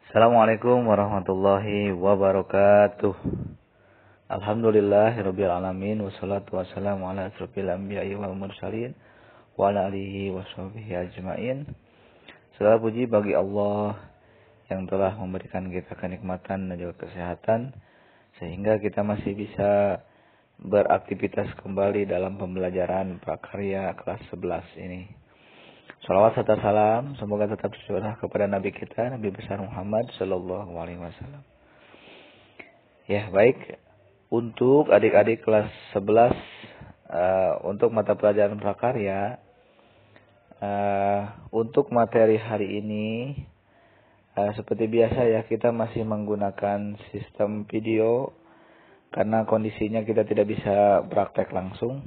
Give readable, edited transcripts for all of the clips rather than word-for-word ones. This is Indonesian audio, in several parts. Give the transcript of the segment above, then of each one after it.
Assalamualaikum warahmatullahi wabarakatuh. Alhamdulillahirabbil alamin wassalatu wassalamu ala asrofil anbiya'i wal mursalin wa ala alihi washabihi ajmain. Segala puji bagi Allah yang telah memberikan kita kenikmatan dan juga kesehatan sehingga kita masih bisa beraktivitas kembali dalam pembelajaran prakarya kelas 11 ini. Salawat serta salam semoga tetap tercurah kepada Nabi kita, Nabi besar Muhammad Sallallahu Alaihi Wasallam. Ya baik, untuk adik-adik kelas 11 untuk mata pelajaran prakarya, untuk materi hari ini seperti biasa ya, kita masih menggunakan sistem video karena kondisinya kita tidak bisa praktek langsung.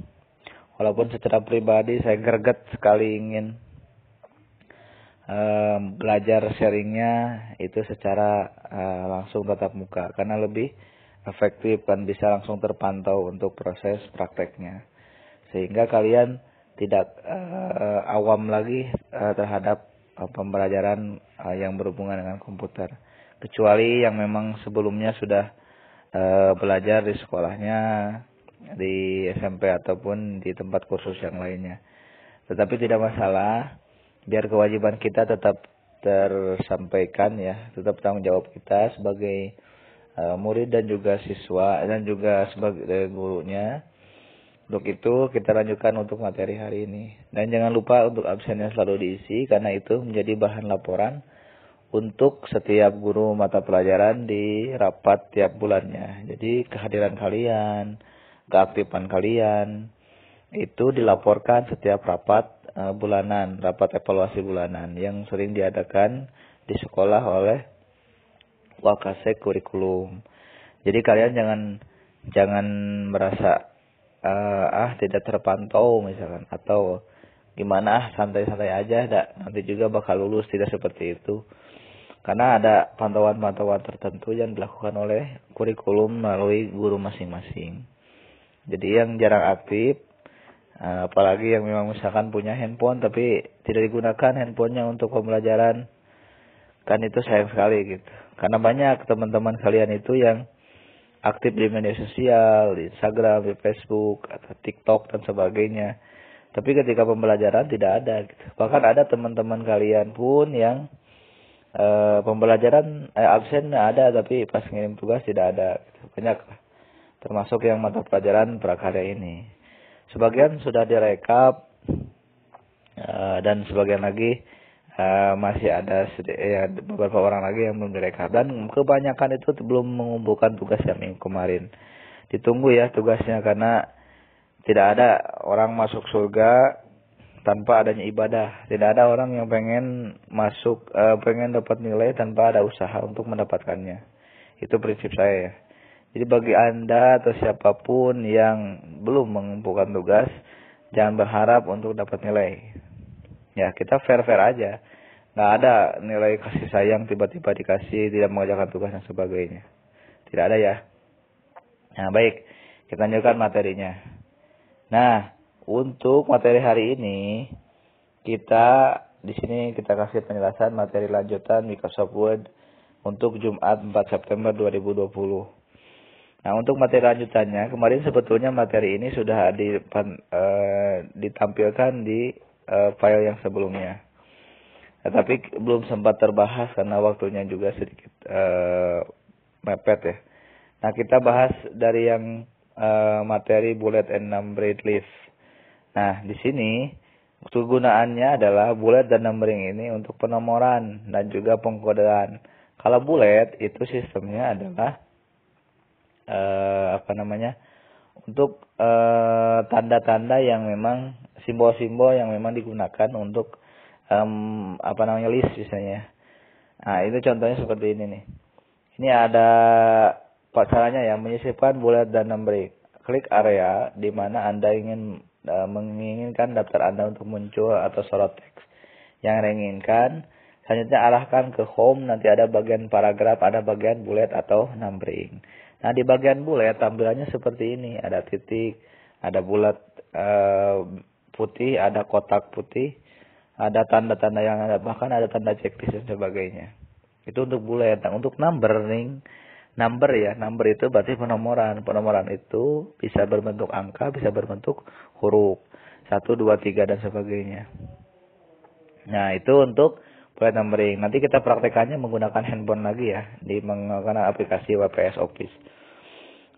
Walaupun secara pribadi saya greget sekali ingin belajar sharingnya itu secara langsung tatap muka karena lebih efektif dan bisa langsung terpantau untuk proses prakteknya sehingga kalian tidak awam lagi terhadap pembelajaran yang berhubungan dengan komputer, kecuali yang memang sebelumnya sudah belajar di sekolahnya, di SMP ataupun di tempat kursus yang lainnya. Tetapi tidak masalah, biar kewajiban kita tetap tersampaikan ya, tetap tanggung jawab kita sebagai murid dan juga siswa dan juga sebagai gurunya. Untuk itu kita lanjutkan untuk materi hari ini. Dan jangan lupa untuk absennya selalu diisi karena itu menjadi bahan laporan untuk setiap guru mata pelajaran di rapat tiap bulannya. Jadi kehadiran kalian, keaktifan kalian itu dilaporkan setiap rapat bulanan, rapat evaluasi bulanan yang sering diadakan di sekolah oleh Wakasek Kurikulum. Jadi kalian jangan merasa tidak terpantau misalkan atau gimana santai-santai aja, nanti juga bakal lulus, tidak seperti itu. Karena ada pantauan-pantauan tertentu yang dilakukan oleh kurikulum melalui guru masing-masing. Jadi yang jarang aktif, apalagi yang memang misalkan punya handphone tapi tidak digunakan handphonenya untuk pembelajaran, kan itu sayang sekali gitu. Karena banyak teman-teman kalian itu yang aktif di media sosial, di Instagram, di Facebook, atau TikTok dan sebagainya. Tapi ketika pembelajaran tidak ada gitu. Bahkan ada teman-teman kalian pun yang pembelajaran absen ada tapi pas ngirim tugas tidak ada gitu. Banyak lah. Termasuk yang mata pelajaran prakarya ini. Sebagian sudah direkap dan sebagian lagi masih ada beberapa orang lagi yang belum direkap. Dan kebanyakan itu belum mengumpulkan tugas yang minggu kemarin. Ditunggu ya tugasnya karena tidak ada orang masuk surga tanpa adanya ibadah. Tidak ada orang yang pengen masuk, pengen dapat nilai tanpa ada usaha untuk mendapatkannya. Itu prinsip saya ya. Jadi bagi Anda atau siapapun yang belum mengumpulkan tugas, jangan berharap untuk dapat nilai. Ya, kita fair-fair aja. Nggak ada nilai kasih sayang tiba-tiba dikasih, tidak mengerjakan tugas dan sebagainya. Tidak ada ya. Nah, baik. Kita lanjutkan materinya. Nah, untuk materi hari ini, kita di sini kita kasih penjelasan materi lanjutan Microsoft Word untuk Jumat 4 September 2020. Nah, untuk materi lanjutannya, kemarin sebetulnya materi ini sudah ditampilkan di file yang sebelumnya. Tapi belum sempat terbahas karena waktunya juga sedikit mepet ya. Nah, kita bahas dari yang materi bullet and numbered list. Nah, di sini kegunaannya adalah bullet dan numbering ini untuk penomoran dan juga pengkodean. Kalau bullet itu sistemnya adalah untuk tanda-tanda yang memang simbol-simbol yang memang digunakan untuk list misalnya. Nah, itu contohnya seperti ini nih. Ini ada caranya ya, menyisipkan bullet dan numbering. Klik area di mana Anda menginginkan daftar Anda untuk muncul atau sorot teks yang Anda inginkan. Selanjutnya arahkan ke home, nanti ada bagian paragraf, ada bagian bullet atau numbering. Nah, di bagian bullet tampilannya seperti ini. Ada titik, ada bulat putih, ada kotak putih, ada tanda-tanda yang ada, bahkan ada tanda checklist dan sebagainya. Itu untuk bulet. Nah, untuk number ya, number itu berarti penomoran. Penomoran itu bisa berbentuk angka, bisa berbentuk huruf. 1, 2, 3 dan sebagainya. Nah, itu untuk bullet numbering. Nanti kita praktekannya menggunakan handphone lagi ya, di menggunakan aplikasi WPS Office.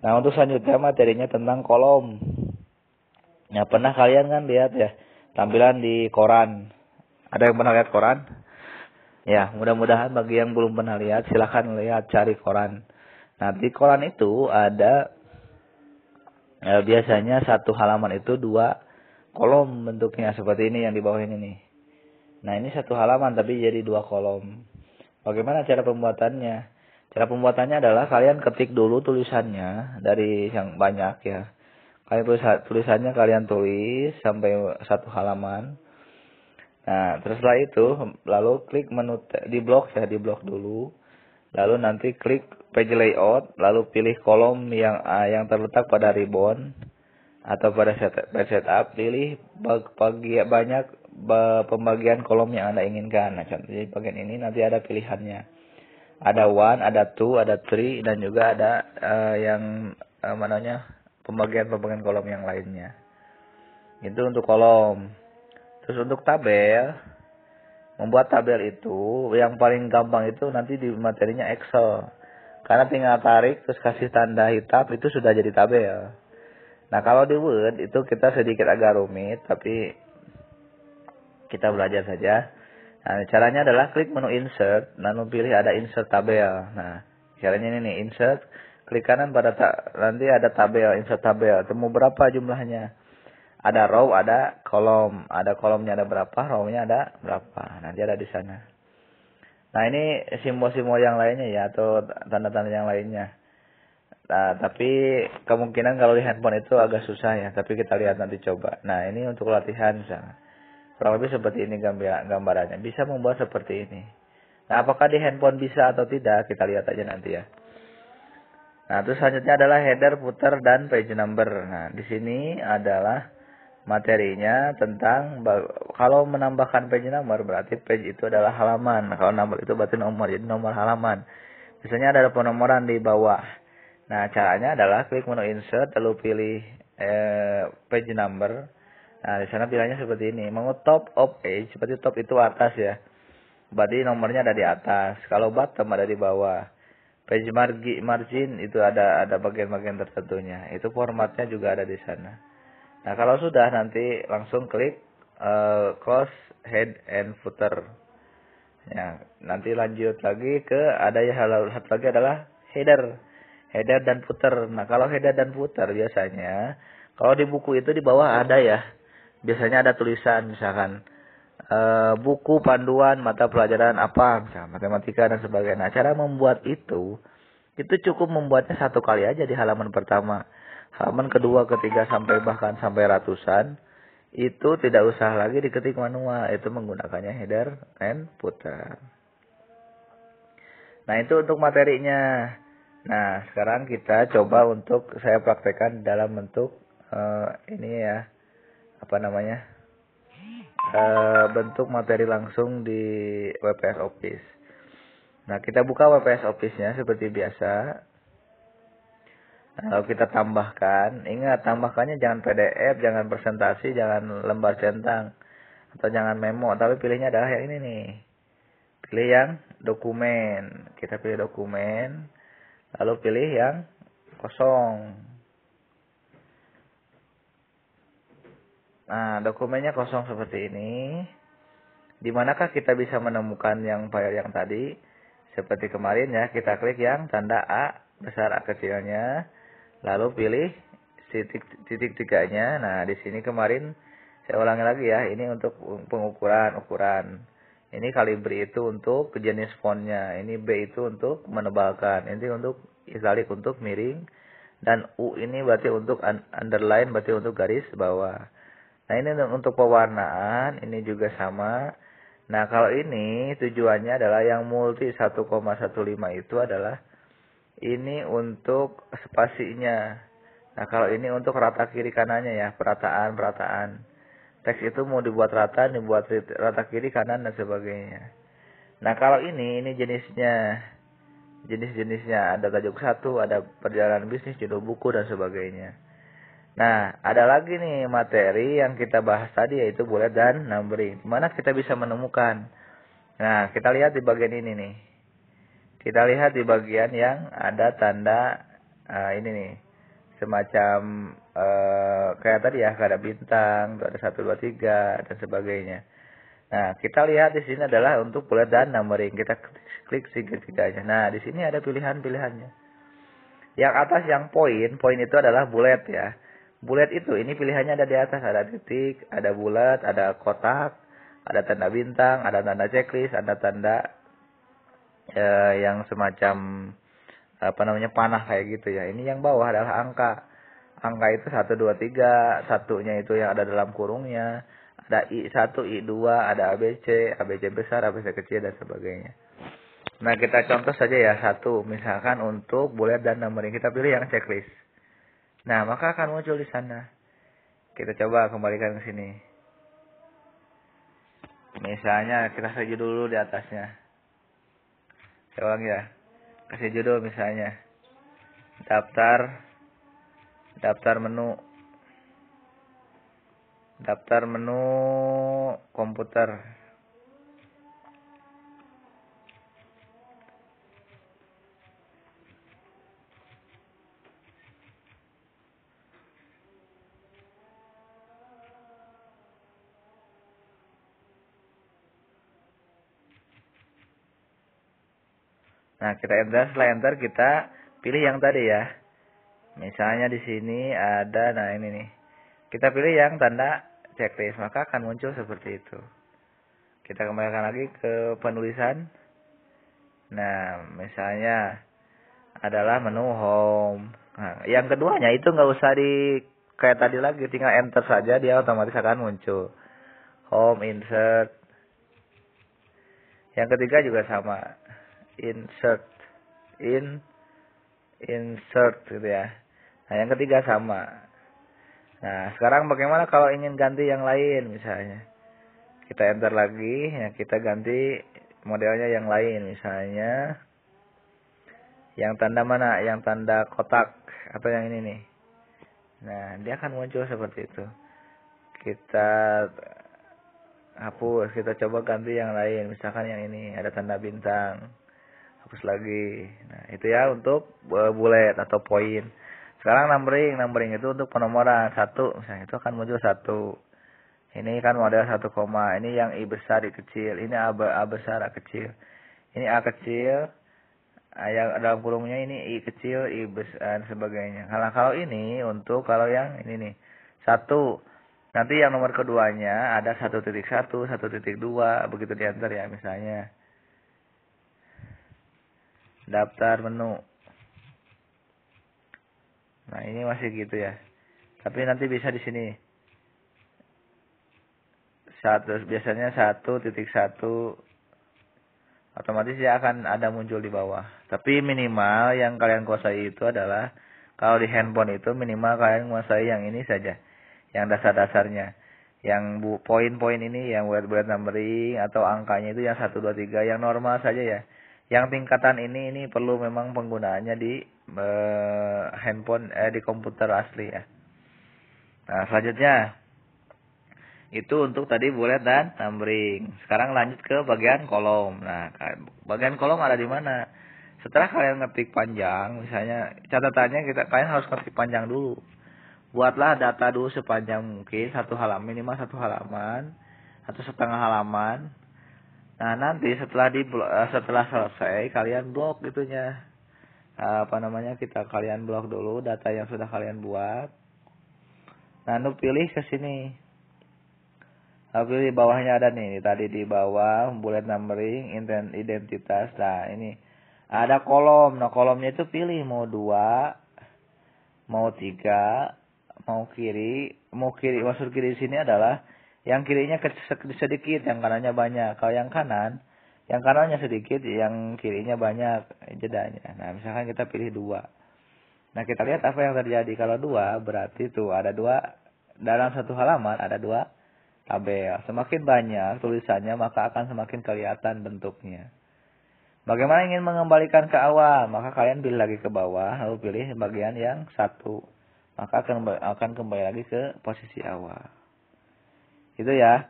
Nah, untuk selanjutnya materinya tentang kolom. Nah, pernah kalian kan lihat ya, tampilan di koran. Ada yang pernah lihat koran? Ya, mudah-mudahan bagi yang belum pernah lihat, silahkan lihat, cari koran. Nah, di koran itu ada biasanya satu halaman itu 2 kolom bentuknya, seperti ini yang di bawah ini nih. Nah, ini satu halaman tapi jadi 2 kolom. Bagaimana cara pembuatannya? Cara pembuatannya adalah kalian ketik dulu tulisannya dari yang banyak ya. Tulisannya kalian tulis sampai 1 halaman. Nah, terus setelah itu lalu klik menu di blok ya, di blok dulu. Lalu nanti klik page layout, lalu pilih kolom yang terletak pada ribbon atau pada setup, pilih banyak pembagian kolom yang Anda inginkan. Nah, contohnya bagian ini nanti ada pilihannya. Ada 1, ada 2, ada 3 dan juga ada pembagian kolom yang lainnya. Itu untuk kolom. Terus untuk tabel, membuat tabel itu yang paling gampang itu nanti di materinya Excel. Karena tinggal tarik terus kasih tanda hitam itu sudah jadi tabel. Nah, kalau di Word itu kita sedikit agak rumit tapi kita belajar saja. Nah, caranya adalah klik menu insert, lalu pilih ada insert tabel. Nah, caranya ini nih, insert, klik kanan nanti ada tabel, insert tabel. Temu berapa jumlahnya? Ada row, ada kolom. Ada kolomnya ada berapa, row-nya ada berapa. Nanti ada di sana. Nah, ini simbol-simbol yang lainnya ya, atau tanda-tanda yang lainnya. Nah, tapi kemungkinan kalau di handphone itu agak susah ya. Tapi kita lihat nanti coba. Nah, ini untuk latihan misalnya. Kurang lebih seperti ini gambarannya. Bisa membuat seperti ini. Nah, apakah di handphone bisa atau tidak? Kita lihat aja nanti ya. Nah, terus selanjutnya adalah header, footer, dan page number. Nah, di sini adalah materinya tentang kalau menambahkan page number berarti page itu adalah halaman. Kalau number itu berarti nomor, jadi nomor halaman. Biasanya ada penomoran di bawah. Nah, caranya adalah klik menu insert lalu pilih page number. Nah, di sana pilihannya seperti ini. Mau top of page, seperti top itu atas ya. Berarti nomornya ada di atas. Kalau bottom ada di bawah. Page margin itu ada bagian-bagian tertentunya. Itu formatnya juga ada di sana. Nah, kalau sudah nanti langsung klik close head and footer. Ya, nanti lanjut lagi ke satu lagi adalah header. Header dan footer. Nah, kalau header dan footer biasanya kalau di buku itu di bawah ada ya. Biasanya ada tulisan misalkan buku panduan mata pelajaran apa, misalkan matematika dan sebagainya. Nah, cara membuat itu cukup membuatnya 1 kali aja di halaman pertama. Halaman kedua, ketiga, bahkan sampai ratusan, itu tidak usah lagi diketik manual. Itu menggunakannya header and footer. Nah, itu untuk materinya. Nah, sekarang kita coba untuk saya praktekkan dalam bentuk ini ya. Bentuk materi langsung di WPS Office. Nah, kita buka WPS Office-nya seperti biasa. Nah, kalau kita tambahkan, ingat tambahkannya jangan PDF, jangan presentasi, jangan lembar centang, atau jangan memo, tapi pilihnya adalah yang ini nih. Pilih yang dokumen. Kita pilih dokumen, lalu pilih yang kosong. Nah, dokumennya kosong seperti ini. Di manakah kita bisa menemukan yang file yang tadi? Seperti kemarin ya, kita klik yang tanda A besar A kecilnya. Lalu pilih titik 3-nya. Nah, di sini kemarin saya ulangi lagi ya. Ini untuk ukuran. Ini kaliber itu untuk jenis fontnya. Ini B itu untuk menebalkan. Ini untuk italic untuk miring. Dan U ini berarti untuk underline, berarti untuk garis bawah. Nah, ini untuk pewarnaan. Ini juga sama. Nah, kalau ini tujuannya adalah yang multi 1,15 itu adalah ini untuk spasinya. Nah, kalau ini untuk rata kiri kanannya ya, perataan. Teks itu mau dibuat rata, dibuat rata kiri kanan dan sebagainya. Nah, kalau ini jenisnya. Jenis-jenisnya ada tajuk satu, ada perjalanan bisnis, judul buku, dan sebagainya. Nah, ada lagi nih materi yang kita bahas tadi, yaitu bullet dan numbering. Mana kita bisa menemukan? Nah, kita lihat di bagian ini nih. Kita lihat di bagian yang ada tanda ini nih. Semacam kayak tadi ya, ada bintang, ada 1, 2, 3, dan sebagainya. Nah, kita lihat di sini adalah untuk bullet dan numbering. Kita klik segitiga-tiganya. Nah, di sini ada pilihan-pilihannya. Yang atas yang poin itu adalah bullet ya. Bullet itu, ini pilihannya ada di atas. Ada titik, ada bulat, ada kotak, ada tanda bintang, ada tanda checklist, ada tanda yang semacam panah kayak gitu ya. Ini yang bawah adalah angka. Angka itu 1, 2, 3. Satunya itu yang ada dalam kurungnya. Ada I1, I2, ada ABC, ABC besar, ABC kecil, dan sebagainya. Nah, kita contoh saja ya, satu. Misalkan untuk bullet dan numbering, kita pilih yang checklist. Nah, maka akan muncul di sana. Kita coba kembalikan ke sini. Misalnya, kita kasih judul dulu di atasnya. Saya ulang ya. Kasih judul misalnya. Daftar menu. Daftar menu komputer. Nah, kita enter, setelah enter kita pilih yang tadi ya. Misalnya di sini ada, nah ini nih. Kita pilih yang tanda checklist, maka akan muncul seperti itu. Kita kembalikan lagi ke penulisan. Nah, misalnya adalah menu home. Nah, yang keduanya itu nggak usah di kayak tadi lagi, tinggal enter saja dia otomatis akan muncul. Home, insert. Yang ketiga juga sama. Insert gitu ya. Nah, yang ketiga sama. Nah, sekarang bagaimana kalau ingin ganti yang lain misalnya? Kita enter lagi, ya kita ganti modelnya yang lain misalnya. Yang tanda mana? Yang tanda kotak atau yang ini nih. Nah, dia akan muncul seperti itu. Kita hapus, kita coba ganti yang lain. Misalkan yang ini ada tanda bintang. Hapus lagi. Nah, itu ya untuk bullet atau poin. Sekarang numbering itu untuk penomoran 1, misalnya itu akan muncul 1. Ini kan model 1 koma. Ini yang I besar, I kecil. Ini A besar, A kecil. Ini A kecil. Yang dalam kurungnya ini I kecil, I besar, dan sebagainya. Kalau ini untuk kalau yang ini nih 1. Nanti yang nomor keduanya ada 1.1, 1.2. Begitu di enter ya misalnya. Daftar menu. Nah, ini masih gitu ya. Tapi nanti bisa di sini. Biasanya 1.1 otomatis dia akan ada muncul di bawah. Tapi minimal yang kalian kuasai itu adalah kalau di handphone itu minimal kalian menguasai yang ini saja. Yang dasar-dasarnya. Yang poin-poin ini yang bullet numbering atau angkanya itu yang 1, 2, 3 yang normal saja ya. Yang tingkatan ini perlu memang penggunaannya di handphone di komputer asli ya. Nah, selanjutnya itu untuk tadi bullet dan numbering. Sekarang lanjut ke bagian kolom. Nah, bagian kolom ada di mana? Setelah kalian ngetik panjang, misalnya catatannya kalian harus ngetik panjang dulu. Buatlah data dulu sepanjang mungkin 1 halaman, minimal 1 halaman atau setengah halaman. Nah, nanti setelah selesai kalian blok itunya. Kalian blok dulu data yang sudah kalian buat. Nah, lu pilih ke sini. Pilih di bawahnya ada nih, tadi di bawah bullet numbering, identitas. Nah, ini ada kolom. Nah, kolomnya itu pilih mau 2, mau 3, mau kiri. Maksud kiri di sini adalah yang kirinya sedikit, yang kanannya banyak. Kalau yang kanannya sedikit, yang kirinya banyak jedanya. Nah, misalkan kita pilih 2. Nah, kita lihat apa yang terjadi. Kalau 2, berarti tuh ada 2. Dalam 1 halaman ada 2 tabel. Semakin banyak tulisannya, maka akan semakin kelihatan bentuknya. Bagaimana ingin mengembalikan ke awal? Maka kalian pilih lagi ke bawah, lalu pilih bagian yang satu. Maka akan kembali lagi ke posisi awal. Itu ya.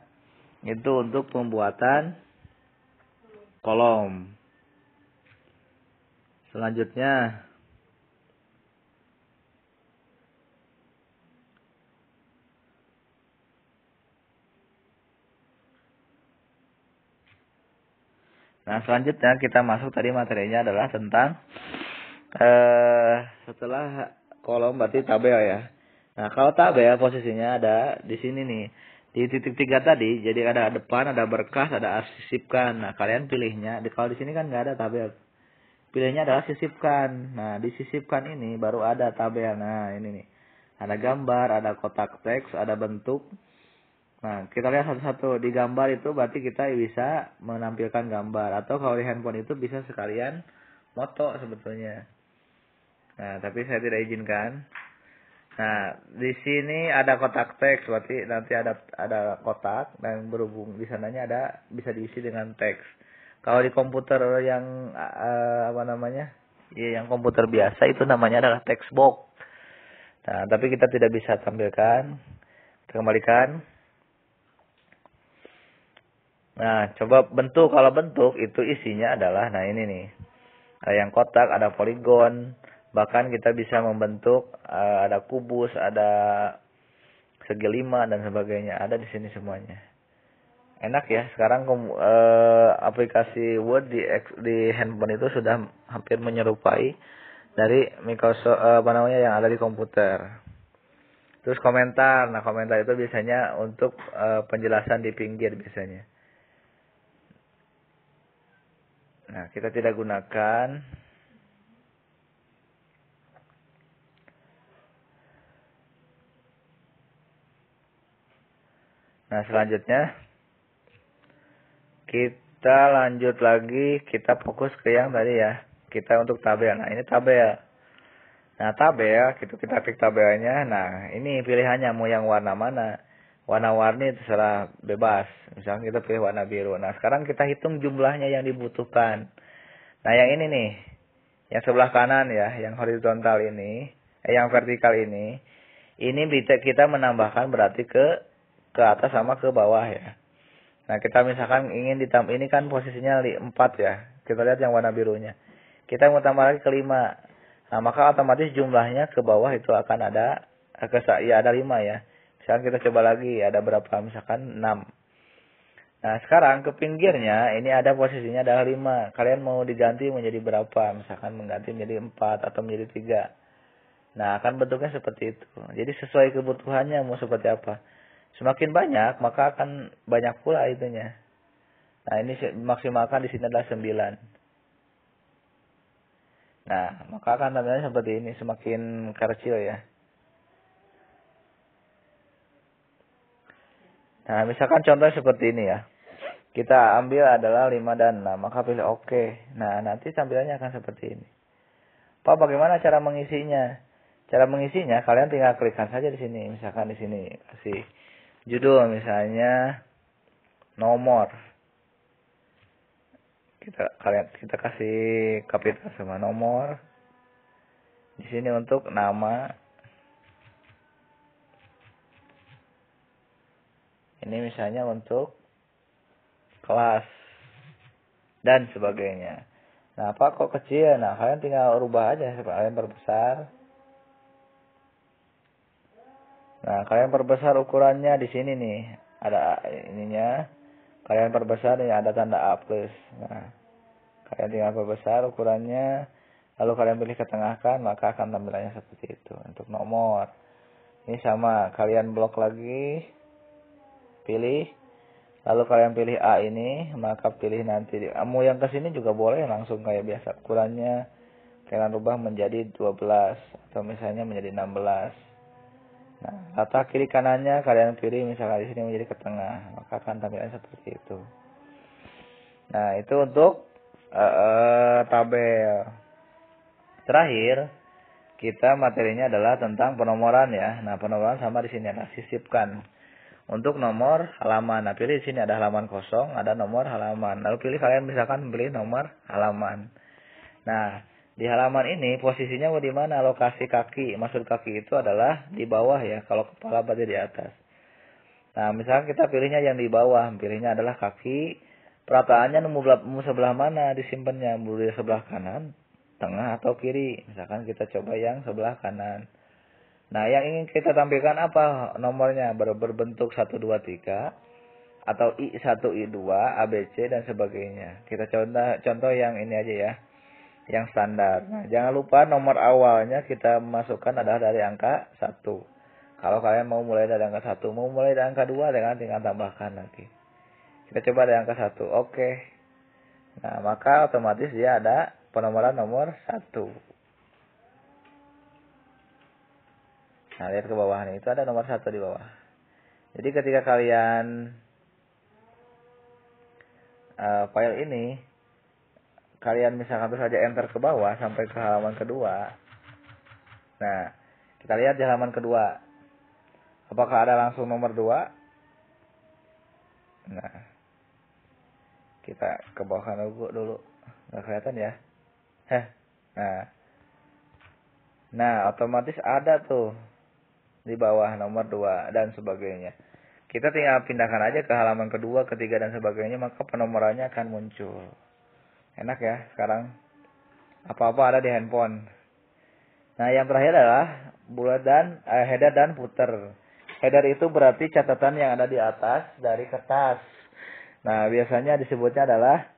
Itu untuk pembuatan kolom. Selanjutnya, kita masuk tadi materinya adalah tentang setelah kolom berarti tabel ya. Nah, kalau tabel posisinya ada di sini nih. Di titik 3 tadi, jadi ada depan, ada berkas, ada sisipkan. Nah, kalian pilihnya. Kalau di sini kan nggak ada tabel. Pilihnya adalah sisipkan. Nah, di sisipkan ini baru ada tabel. Nah, ini nih. Ada gambar, ada kotak teks, ada bentuk. Nah, kita lihat satu-satu. Di gambar itu berarti kita bisa menampilkan gambar. Atau kalau di handphone itu bisa sekalian foto sebetulnya. Nah, tapi saya tidak izinkan. Nah, di sini ada kotak teks. Berarti nanti ada kotak. Dan berhubung di sananya ada bisa diisi dengan teks. Kalau di komputer yang yang komputer biasa itu namanya adalah text box. Nah, tapi kita tidak bisa tampilkan. Kita kembalikan. Nah, coba bentuk. Kalau bentuk itu isinya adalah, nah ini nih. Ada yang kotak, ada poligon. Bahkan kita bisa membentuk, ada kubus, ada segi 5 dan sebagainya. Ada di sini semuanya. Enak ya, sekarang aplikasi Word di handphone itu sudah hampir menyerupai dari Microsoft yang ada di komputer. Terus komentar, nah komentar itu biasanya untuk penjelasan di pinggir biasanya. Nah, kita tidak gunakan. Nah, selanjutnya kita lanjut lagi, kita fokus ke yang tadi ya. Kita untuk tabel. Nah, ini tabel. Nah, tabel, kita klik tabelnya. Nah, ini pilihannya mau yang warna mana. Warna-warni terserah bebas. Misalnya kita pilih warna biru. Nah, sekarang kita hitung jumlahnya yang dibutuhkan. Nah, yang ini nih. Yang sebelah kanan ya, yang horizontal ini, yang vertikal ini. Ini kita menambahkan berarti ke atas sama ke bawah ya. Nah, kita misalkan ingin ditambah, ini kan posisinya 4 ya. Kita lihat yang warna birunya. Kita mau tambah lagi ke 5. Nah, maka otomatis jumlahnya ke bawah itu akan ada, ada 5 ya. Misalkan kita coba lagi, ada berapa? Misalkan 6. Nah, sekarang ke pinggirnya, ini ada posisinya adalah 5. Kalian mau diganti menjadi berapa? Misalkan mengganti menjadi 4 atau menjadi 3. Nah, akan bentuknya seperti itu. Jadi sesuai kebutuhannya mau seperti apa. Semakin banyak, maka akan banyak pula itunya. Nah, ini maksimalkan di sini adalah 9. Nah, maka akan tampilnya seperti ini, semakin kecil ya. Nah, misalkan contoh seperti ini ya. Kita ambil adalah 5 dan 6, maka pilih OK. Nah, nanti tampilannya akan seperti ini. Pak, bagaimana cara mengisinya? Cara mengisinya, kalian tinggal klikkan saja di sini. Misalkan di sini, kasih judul misalnya nomor. Kita kasih kapital sama nomor. Di sini untuk nama. Ini misalnya untuk kelas dan sebagainya. Nah, apa kok kecil? Nah, kalian tinggal rubah aja, kalian perbesar. Nah, kalian perbesar ukurannya di sini nih. Ada ininya. Kalian perbesar nih, ada tanda A+. Nah, kalian tinggal perbesar ukurannya. Lalu kalian pilih ketengahkan, maka akan tampilannya seperti itu. Untuk nomor. Ini sama, kalian blok lagi. Pilih. Lalu kalian pilih A ini, maka pilih nanti. Mau yang ke sini juga boleh, langsung kayak biasa. Ukurannya kalian rubah menjadi 12. Atau misalnya menjadi 16. Nah, rata kiri kanannya kalian pilih misalkan di sini menjadi ke tengah, maka akan tampilannya seperti itu. Nah, itu untuk tabel. Terakhir, kita materinya adalah tentang penomoran ya. Nah, penomoran sama di sini ada sisipkan. untuk nomor halaman. Nah, pilih di sini ada halaman kosong, ada nomor halaman. Lalu pilih kalian misalkan pilih nomor halaman. Nah, di halaman ini posisinya mau di mana? Lokasi kaki. Maksud kaki itu adalah di bawah ya, kalau kepala berada di atas. Nah, misalkan kita pilihnya yang di bawah, pilihnya adalah kaki. Perataannya mau sebelah mana disimpannya? Mau di sebelah kanan, tengah atau kiri? Misalkan kita coba yang sebelah kanan. Nah, yang ingin kita tampilkan apa nomornya? Berbentuk 1, 2, 3 atau I1, I2, ABC dan sebagainya. Kita contoh yang ini aja ya. Yang standar. Nah, jangan lupa nomor awalnya kita masukkan adalah dari angka 1. Kalau kalian mau mulai dari angka 1, mau mulai dari angka 2 dengan tinggal tambahkan lagi. Kita coba dari angka 1. Oke. Nah, maka otomatis dia ada penomoran nomor 1. Nah, lihat ke bawah nih, itu ada nomor 1 di bawah. Jadi ketika kalian file ini, kalian misalkan terus saja enter ke bawah sampai ke halaman kedua. Nah, kita lihat di halaman kedua. Apakah ada langsung nomor 2? Nah, kita ke bawah dulu. Nggak kelihatan ya? Nah, otomatis ada tuh di bawah nomor 2 dan sebagainya. Kita tinggal pindahkan aja ke halaman kedua, ketiga dan sebagainya, maka penomorannya akan muncul. Enak ya sekarang. Apa-apa ada di handphone. Nah, yang terakhir adalah header dan footer. Header itu berarti catatan yang ada di atas dari kertas. Nah, biasanya disebutnya adalah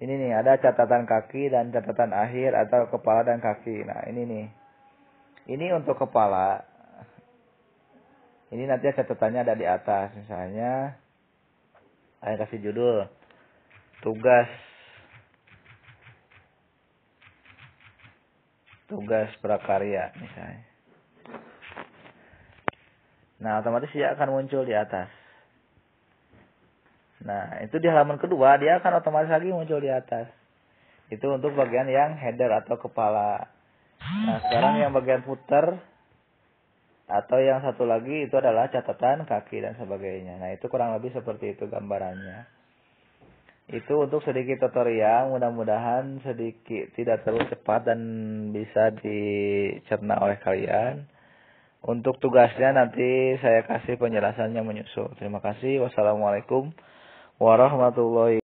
ini nih, ada catatan kaki dan catatan akhir atau kepala dan kaki. Nah, ini nih. Ini untuk kepala. Ini nanti catatannya ada di atas. Misalnya, saya kasih judul. Tugas prakarya misalnya. Nah, otomatis dia akan muncul di atas. Nah, itu di halaman kedua, dia akan otomatis lagi muncul di atas. Itu untuk bagian yang header atau kepala. Nah, sekarang yang bagian footer atau yang satu lagi itu adalah catatan kaki dan sebagainya. Nah, itu kurang lebih seperti itu gambarannya. Itu untuk sedikit tutorial, mudah-mudahan sedikit tidak terlalu cepat dan bisa dicerna oleh kalian. Untuk tugasnya nanti saya kasih penjelasannya menyusul. Terima kasih. Wassalamualaikum warahmatullahi wabarakatuh.